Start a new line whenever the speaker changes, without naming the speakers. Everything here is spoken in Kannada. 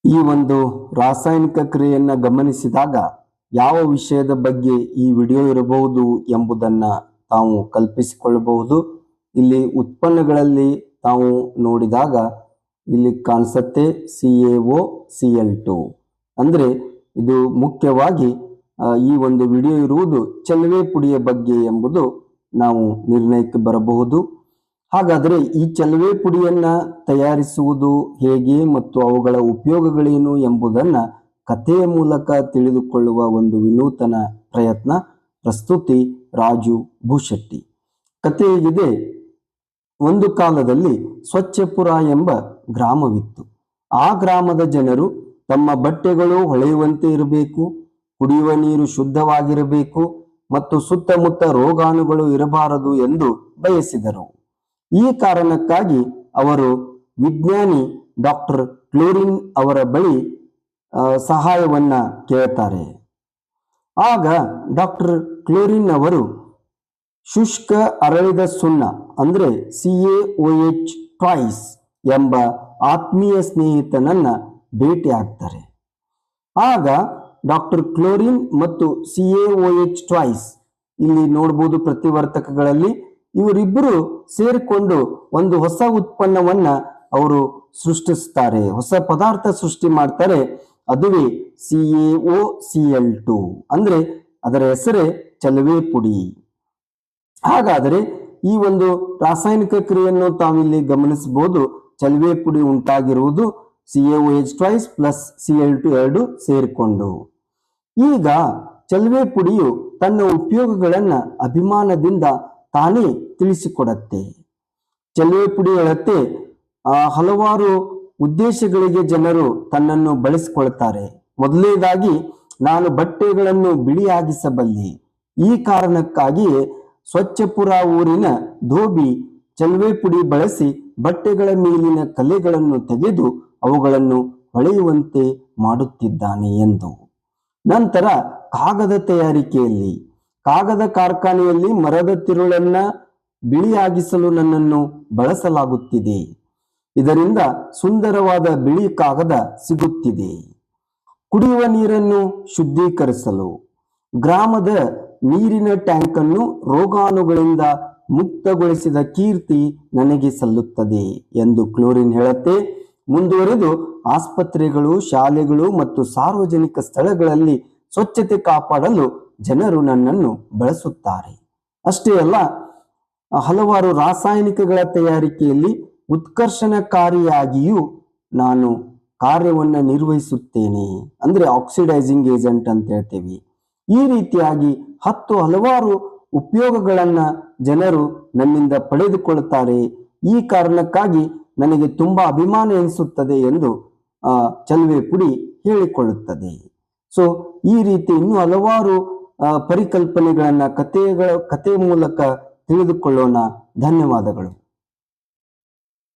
ಈ ಒಂದು ರಾಸಾಯನಿಕ ಕ್ರಿಯೆಯನ್ನ ಗಮನಿಸಿದಾಗ ಯಾವ ವಿಷಯದ ಬಗ್ಗೆ ಈ ವಿಡಿಯೋ ಇರಬಹುದು ಎಂಬುದನ್ನ ತಾವು ಕಲ್ಪಿಸಿಕೊಳ್ಳಬಹುದು. ಇಲ್ಲಿ ಉತ್ಪನ್ನಗಳಲ್ಲಿ ತಾವು ನೋಡಿದಾಗ ಇಲ್ಲಿ ಕಾಣಿಸುತ್ತೆ CaOCl2 ಅಂದ್ರೆ ಇದು ಮುಖ್ಯವಾಗಿ ಈ ಒಂದು ವಿಡಿಯೋ ಇರುವುದು ಚಲವೆ ಪುಡಿಯ ಬಗ್ಗೆ ಎಂಬುದು ನಾವು ನಿರ್ಣಯಕ್ಕೆ ಬರಬಹುದು. ಹಾಗಾದರೆ ಈ ಚಲವೆ ಪುಡಿಯನ್ನ ತಯಾರಿಸುವುದು ಹೇಗೆ ಮತ್ತು ಅವುಗಳ ಉಪಯೋಗಗಳೇನು ಎಂಬುದನ್ನ ಕಥೆಯ ಮೂಲಕ ತಿಳಿದುಕೊಳ್ಳುವ ಒಂದು ವಿನೂತನ ಪ್ರಯತ್ನ. ಪ್ರಸ್ತುತಿ ರಾಜು ಭೂಶೆಟ್ಟಿ. ಕಥೆ ಹೀಗಿದೆ. ಒಂದು ಕಾಲದಲ್ಲಿ ಸ್ವಚ್ಛಪುರ ಎಂಬ ಗ್ರಾಮವಿತ್ತು. ಆ ಗ್ರಾಮದ ಜನರು ತಮ್ಮ ಬಟ್ಟೆಗಳು ಹೊಳೆಯುವಂತೆ ಇರಬೇಕು, ಕುಡಿಯುವ ನೀರು ಶುದ್ಧವಾಗಿರಬೇಕು ಮತ್ತು ಸುತ್ತಮುತ್ತ ರೋಗಾಣುಗಳು ಇರಬಾರದು ಎಂದು ಬಯಸಿದರು. ಈ ಕಾರಣಕ್ಕಾಗಿ ಅವರು ವಿಜ್ಞಾನಿ ಡಾಕ್ಟರ್ ಕ್ಲೋರಿನ್ ಅವರ ಬಳಿ ಸಹಾಯವನ್ನ ಕೇಳ್ತಾರೆ. ಆಗ ಡಾಕ್ಟರ್ ಕ್ಲೋರಿನ್ ಅವರು ಶುಷ್ಕ ಅರಳಿದ ಸುಣ್ಣ ಅಂದ್ರೆ CaOH ಎಂಬ ಆತ್ಮೀಯ ಸ್ನೇಹಿತನನ್ನ ಭೇಟಿ ಆಗ್ತಾರೆ. ಆಗ ಡಾಕ್ಟರ್ ಕ್ಲೋರಿನ್ ಮತ್ತು CaOH ಇಲ್ಲಿ ನೋಡಬಹುದು ಪ್ರತಿವರ್ತಕಗಳಲ್ಲಿ ಇವರಿಬ್ಬರು ಸೇರಿಕೊಂಡು ಒಂದು ಹೊಸ ಉತ್ಪನ್ನವನ್ನ ಅವರು ಸೃಷ್ಟಿಸ್ತಾರೆ, ಹೊಸ ಪದಾರ್ಥ ಸೃಷ್ಟಿ ಮಾಡ್ತಾರೆ. ಅದುವೇ CaOCl2 ಅಂದ್ರೆ ಅದರ ಹೆಸರೇ ಚಲವೆ ಪುಡಿ. ಹಾಗಾದರೆ ಈ ಒಂದು ರಾಸಾಯನಿಕ ಕ್ರಿಯೆಯನ್ನು ತಾವಿಲ್ಲಿ ಗಮನಿಸಬಹುದು. ಚಲವೆ ಪುಡಿ ಉಂಟಾಗಿರುವುದು CaOH ಪ್ಲಸ್ Cl2 ಎರಡು ಸೇರಿಕೊಂಡು. ಈಗ ಚಲವೆ ಪುಡಿಯು ತನ್ನ ಉಪಯೋಗಗಳನ್ನ ಅಭಿಮಾನದಿಂದ ತಾನೇ ತಿಳಿಸಿಕೊಡತ್ತೆ. ಚಲವೆ ಪುಡಿ ಹೇಳುತ್ತೆ ಹಲವಾರು ಉದ್ದೇಶಗಳಿಗೆ ಜನರು ತನ್ನನ್ನು ಬಳಸಿಕೊಳ್ತಾರೆ. ಮೊದಲನೇದಾಗಿ ನಾನು ಬಟ್ಟೆಗಳನ್ನು ಬಿಳಿಯಾಗಿಸಬಲ್ಲೆ. ಈ ಕಾರಣಕ್ಕಾಗಿಯೇ ಸ್ವಚ್ಛಪುರ ಊರಿನ ಧೋಬಿ ಚಲವೆ ಪುಡಿ ಬಳಸಿ ಬಟ್ಟೆಗಳ ಮೇಲಿನ ಕಲೆಗಳನ್ನು ತೆಗೆದು ಅವುಗಳನ್ನು ಹೊಳೆಯುವಂತೆ ಮಾಡುತ್ತಿದ್ದಾನೆ ಎಂದು. ನಂತರ ಕಾಗದ ತಯಾರಿಕೆಯಲ್ಲಿ ಕಾಗದ ಕಾರ್ಖಾನೆಯಲ್ಲಿ ಮರದ ತಿರುಳನ್ನ ಬಿಳಿಯಾಗಿಸಲು ನನ್ನನ್ನು ಬಳಸಲಾಗುತ್ತಿದೆ. ಇದರಿಂದ ಸುಂದರವಾದ ಬಿಳಿ ಕಾಗದ ಸಿಗುತ್ತಿದೆ. ಕುಡಿಯುವ ನೀರನ್ನು ಶುದ್ಧೀಕರಿಸಲು ಗ್ರಾಮದ ನೀರಿನ ಟ್ಯಾಂಕ್ ಅನ್ನು ರೋಗಾಣುಗಳಿಂದ ಮುಕ್ತಗೊಳಿಸಿದ ಕೀರ್ತಿ ನನಗೆ ಸಲ್ಲುತ್ತದೆ ಎಂದು ಕ್ಲೋರಿನ್ ಹೇಳುತ್ತೆ. ಮುಂದುವರೆದು ಆಸ್ಪತ್ರೆಗಳು, ಶಾಲೆಗಳು ಮತ್ತು ಸಾರ್ವಜನಿಕ ಸ್ಥಳಗಳಲ್ಲಿ ಸ್ವಚ್ಛತೆ ಕಾಪಾಡಲು ಜನರು ನನ್ನನ್ನು ಬಳಸುತ್ತಾರೆ. ಅಷ್ಟೇ ಅಲ್ಲ, ಹಲವಾರು ರಾಸಾಯನಿಕಗಳ ತಯಾರಿಕೆಯಲ್ಲಿ ಉತ್ಕರ್ಷಣಕಾರಿಯಾಗಿಯೂ ನಾನು ಕಾರ್ಯವನ್ನ ನಿರ್ವಹಿಸುತ್ತೇನೆ. ಅಂದ್ರೆ ಆಕ್ಸಿಡೈಸಿಂಗ್ ಏಜೆಂಟ್ ಅಂತ ಹೇಳ್ತೇವೆ. ಈ ರೀತಿಯಾಗಿ ಹಲವಾರು ಉಪಯೋಗಗಳನ್ನ ಜನರು ನನ್ನಿಂದ ಪಡೆದುಕೊಳ್ಳುತ್ತಾರೆ. ಈ ಕಾರಣಕ್ಕಾಗಿ ನನಗೆ ತುಂಬಾ ಅಭಿಮಾನ ಎನಿಸುತ್ತದೆ ಎಂದು ಚಲವೆ ಪುಡಿ ಹೇಳಿಕೊಳ್ಳುತ್ತದೆ. ಸೊ ಈ ರೀತಿ ಇನ್ನೂ ಹಲವಾರು ಪರಿಕಲ್ಪನೆಗಳನ್ನ ಕಥೆಯ ಮೂಲಕ ತಿಳಿದುಕೊಳ್ಳೋಣ. ಧನ್ಯವಾದಗಳು.